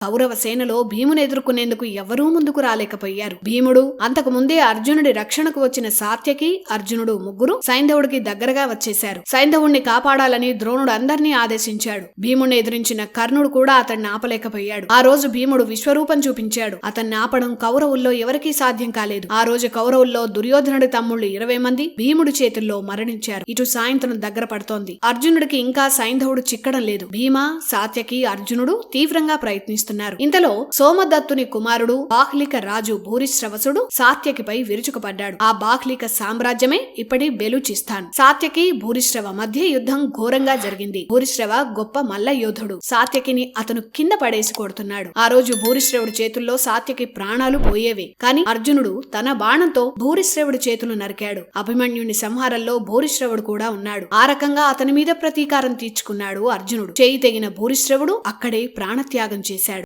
కౌరవ సేనలో భీముని ఎదుర్కొనేందుకు ఎవరూ ముందుకు రాలేకపోయారు. భీముడు, అంతకు ముందే అర్జునుడి రక్షణకు వచ్చిన సాత్యకి, అర్జునుడు ముగ్గురు సైంధవుడికి దగ్గరగా వచ్చేశారు. సైంధవుణ్ణి కాపాడాలని ద్రోణుడు అందర్నీ ఆదేశించాడు. భీముణ్ణి ఎదిరించిన కర్ణుడు కూడా అతన్ని ఆపలేకపోయాడు. ఆ రోజు భీముడు విశ్వరూపం చూపించాడు. అతన్ని ఆపడం కౌరవుల్లో ఎవరికీ సాధ్యం కాలేదు. ఆ రోజు కౌరవుల్లో దుర్యోధనుడి తమ్ముళ్లు 20 మంది భీముడి చేతుల్లో మరణించారు. ఇటు సాయంత్రం దగ్గర పడుతోంది. అర్జునుడికి ఇంకా సైంధవుడు చిక్కడం లేదు. భీమ, సాత్యకి, అర్జునుడు తీవ్రంగా ప్రయత్నిస్తున్నారు. ఇంతలో సోమదత్తుని కుమారుడు బాహ్లిక రాజు భూరిశ్రవసుడు సాత్యకిపై విరుచుకుపడ్డాడు. ఆ బాహ్లిక సామ్రాజ్యమే ఇప్పటి బెలూచిస్తాన్. సాత్యకి, భూరిశ్రవ మధ్య యుద్ధం ఘోరంగా జరిగింది. భూరిశ్రవ గొప్ప మల్ల యోధుడు. సాత్యకిని అతను కింద పడేసి కొడుతున్నాడు. ఆ రోజు భూరిశ్రవుడి చేతుల్లో సాత్యకి ప్రాణాలు పోయేవే. కాని అర్జునుడు తన బాణంతో భూరిశ్రవుడి చేతులు నరికాడు. అభిమన్యుని సంహారంలో భూరిశ్రవుడు కూడా ఉన్నాడు. ఆ రకంగా అతని మీద ప్రతీకారం తీర్చుకున్నాడు అర్జునుడు. చేయి తెగిన భూరిశ్రవుడు అక్కడే ప్రాణత్యాగం చేశాడు.